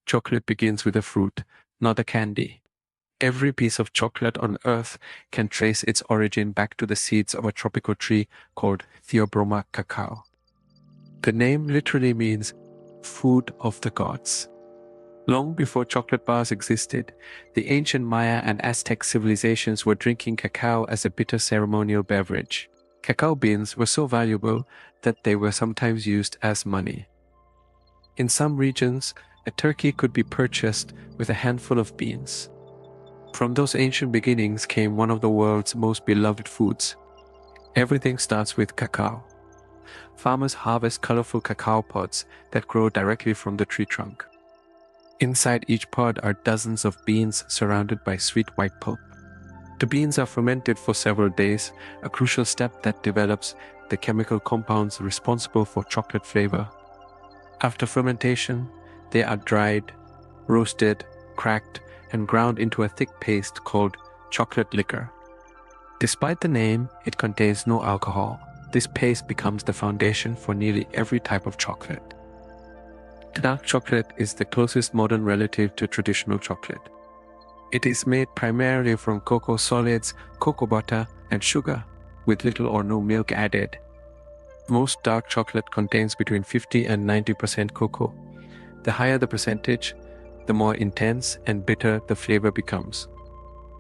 Chocolate begins with a fruit, not a candy. Every piece of chocolate on earth can trace its origin back to the seeds of a tropical tree called Theobroma cacao. The name literally means food of the gods. Long before chocolate bars existed, the ancient Maya and Aztec civilizations were drinking cacao as a bitter ceremonial beverage. Cacao beans were so valuable that they were sometimes used as money. In some regions, a turkey could be purchased with a handful of beans. From those ancient beginnings came one of the world's most beloved foods. Everything starts with cacao. Farmers harvest colorful cacao pods that grow directly from the tree trunk. Inside each pod are dozens of beans surrounded by sweet white pulp. The beans are fermented for several days, a crucial step that develops the chemical compounds responsible for chocolate flavor. After fermentation, they are dried, roasted, cracked, and ground into a thick paste called chocolate liquor. Despite the name, it contains no alcohol. This paste becomes the foundation for nearly every type of chocolate. Dark chocolate is the closest modern relative to traditional chocolate. It is made primarily from cocoa solids, cocoa butter, and sugar, with little or no milk added. Most dark chocolate contains between 50 and 90% cocoa. The higher the percentage, the more intense and bitter the flavor becomes.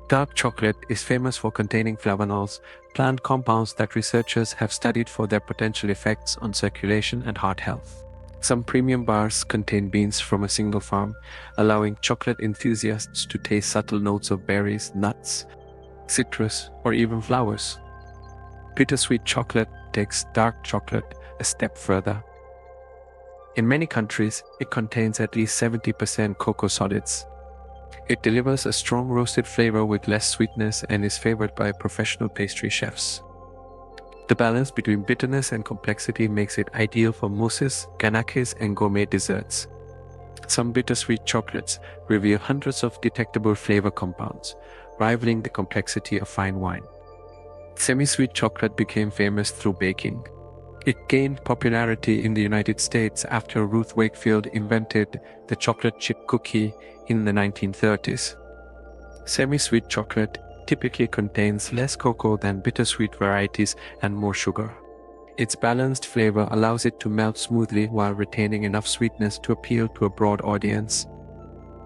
Dark chocolate is famous for containing flavanols, plant compounds that researchers have studied for their potential effects on circulation and heart health. Some premium bars contain beans from a single farm, allowing chocolate enthusiasts to taste subtle notes of berries, nuts, citrus, or even flowers. Bittersweet chocolate takes dark chocolate a step further. In many countries, it contains at least 70% cocoa solids. It delivers a strong roasted flavor with less sweetness and is favored by professional pastry chefs. The balance between bitterness and complexity makes it ideal for mousses, ganaches, and gourmet desserts. Some bittersweet chocolates reveal hundreds of detectable flavor compounds, rivaling the complexity of fine wine. Semi-sweet chocolate became famous through baking. It gained popularity in the United States after Ruth Wakefield invented the chocolate chip cookie in the 1930s. Semi-sweet chocolate typically contains less cocoa than bittersweet varieties and more sugar. Its balanced flavor allows it to melt smoothly while retaining enough sweetness to appeal to a broad audience.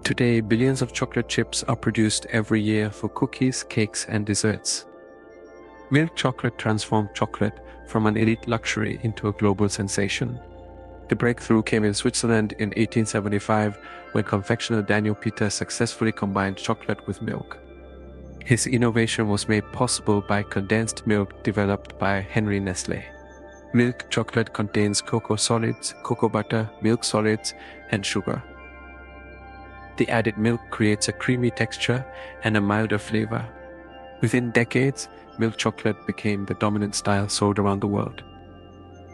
Today, billions of chocolate chips are produced every year for cookies, cakes, and desserts. Milk chocolate transformed chocolate from an elite luxury into a global sensation. The breakthrough came in Switzerland in 1875 when confectioner Daniel Peter successfully combined chocolate with milk. His innovation was made possible by condensed milk developed by Henry Nestle. Milk chocolate contains cocoa solids, cocoa butter, milk solids, and sugar. The added milk creates a creamy texture and a milder flavor. Within decades, milk chocolate became the dominant style sold around the world.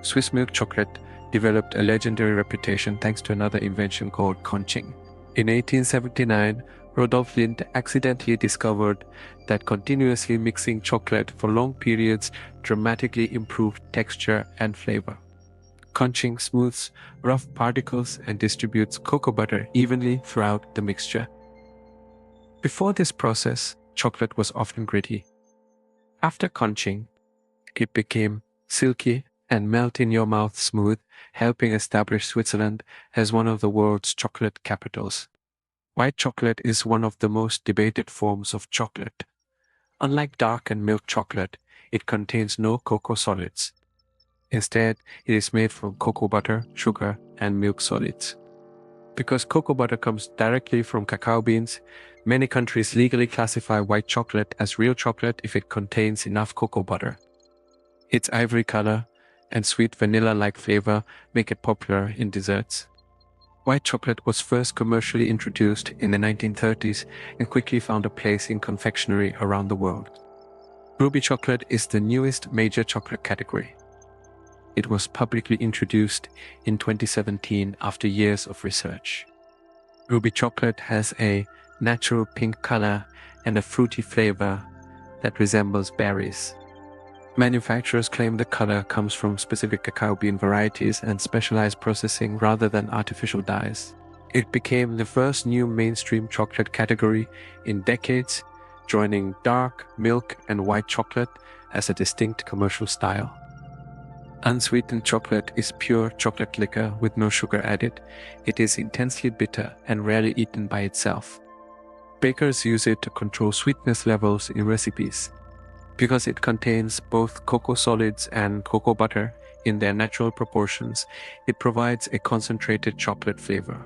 Swiss milk chocolate developed a legendary reputation thanks to another invention called conching. In 1879, Rudolf Lindt accidentally discovered that continuously mixing chocolate for long periods dramatically improved texture and flavor. Conching smooths rough particles and distributes cocoa butter evenly throughout the mixture. Before this process, chocolate was often gritty. After conching, it became silky and melt-in-your-mouth smooth, helping establish Switzerland as one of the world's chocolate capitals. White chocolate is one of the most debated forms of chocolate. Unlike dark and milk chocolate, it contains no cocoa solids. Instead, it is made from cocoa butter, sugar, and milk solids. Because cocoa butter comes directly from cacao beans, many countries legally classify white chocolate as real chocolate if it contains enough cocoa butter. Its ivory color and sweet vanilla-like flavor make it popular in desserts. White chocolate was first commercially introduced in the 1930s and quickly found a place in confectionery around the world. Ruby chocolate is the newest major chocolate category. It was publicly introduced in 2017 after years of research. Ruby chocolate has a natural pink color and a fruity flavor that resembles berries. Manufacturers claim the color comes from specific cacao bean varieties and specialized processing rather than artificial dyes. It became the first new mainstream chocolate category in decades, joining dark, milk, and white chocolate as a distinct commercial style. Unsweetened chocolate is pure chocolate liquor with no sugar added. It is intensely bitter and rarely eaten by itself. Bakers use it to control sweetness levels in recipes. Because it contains both cocoa solids and cocoa butter in their natural proportions, it provides a concentrated chocolate flavor.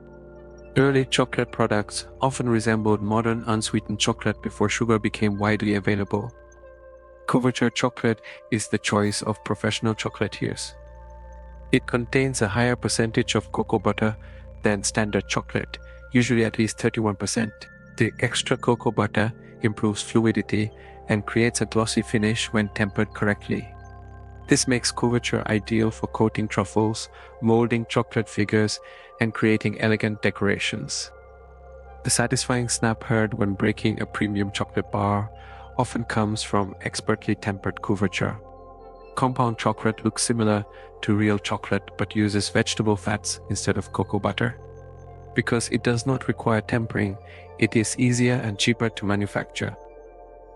Early chocolate products often resembled modern unsweetened chocolate before sugar became widely available. Couverture chocolate is the choice of professional chocolatiers. It contains a higher percentage of cocoa butter than standard chocolate, usually at least 31%. The extra cocoa butter improves fluidity and creates a glossy finish when tempered correctly. This makes couverture ideal for coating truffles, molding chocolate figures, and creating elegant decorations. The satisfying snap heard when breaking a premium chocolate bar often comes from expertly tempered couverture. Compound chocolate looks similar to real chocolate but uses vegetable fats instead of cocoa butter. Because it does not require tempering, it is easier and cheaper to manufacture.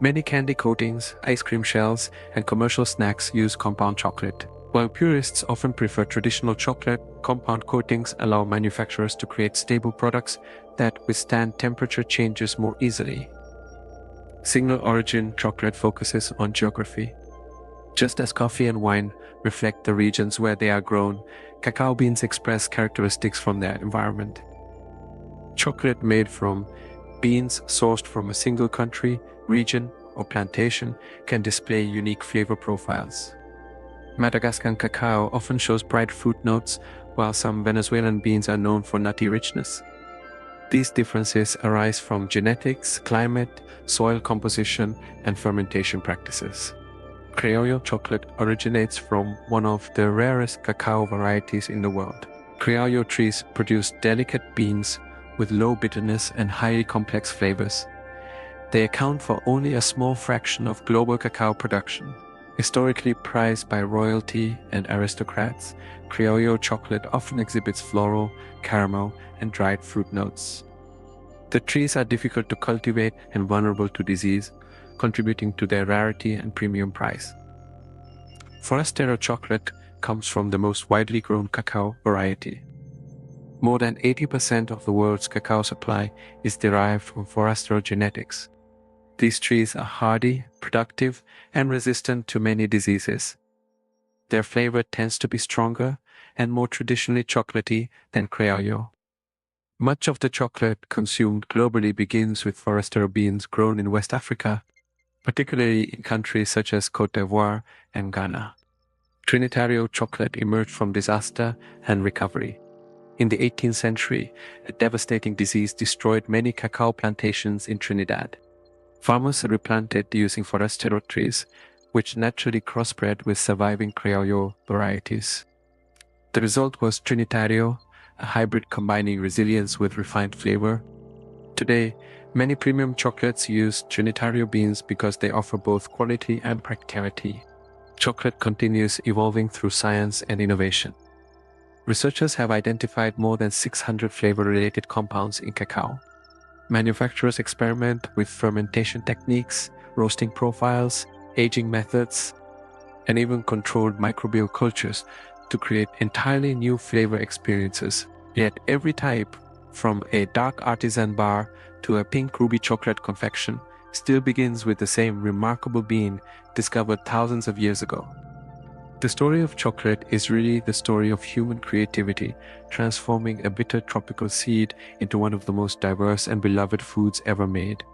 Many candy coatings, ice cream shells, and commercial snacks use compound chocolate. While purists often prefer traditional chocolate, compound coatings allow manufacturers to create stable products that withstand temperature changes more easily. Single origin chocolate focuses on geography. Just as coffee and wine reflect the regions where they are grown, cacao beans express characteristics from their environment. Chocolate made from beans sourced from a single country, region, or plantation can display unique flavor profiles. Madagascan cacao often shows bright fruit notes, while some Venezuelan beans are known for nutty richness. These differences arise from genetics, climate, soil composition, and fermentation practices. Criollo chocolate originates from one of the rarest cacao varieties in the world. Criollo trees produce delicate beans with low bitterness and highly complex flavors. They account for only a small fraction of global cacao production. Historically prized by royalty and aristocrats, Criollo chocolate often exhibits floral, caramel, and dried fruit notes. The trees are difficult to cultivate and vulnerable to disease, contributing to their rarity and premium price. Forastero chocolate comes from the most widely grown cacao variety. More than 80% of the world's cacao supply is derived from Forastero genetics. These trees are hardy, productive, and resistant to many diseases. Their flavor tends to be stronger and more traditionally chocolatey than Criollo. Much of the chocolate consumed globally begins with Forastero beans grown in West Africa, particularly in countries such as Côte d'Ivoire and Ghana. Trinitario chocolate emerged from disaster and recovery. In the 18th century, a devastating disease destroyed many cacao plantations in Trinidad. Farmers replanted using Forastero trees, which naturally crossbred with surviving Criollo varieties. The result was Trinitario, a hybrid combining resilience with refined flavor. Today, many premium chocolates use Trinitario beans because they offer both quality and practicality. Chocolate continues evolving through science and innovation. Researchers have identified more than 600 flavor-related compounds in cacao. Manufacturers experiment with fermentation techniques, roasting profiles, aging methods, and even controlled microbial cultures to create entirely new flavor experiences. Yet every type, from a dark artisan bar to a pink ruby chocolate confection, still begins with the same remarkable bean discovered thousands of years ago. The story of chocolate is really the story of human creativity, transforming a bitter tropical seed into one of the most diverse and beloved foods ever made.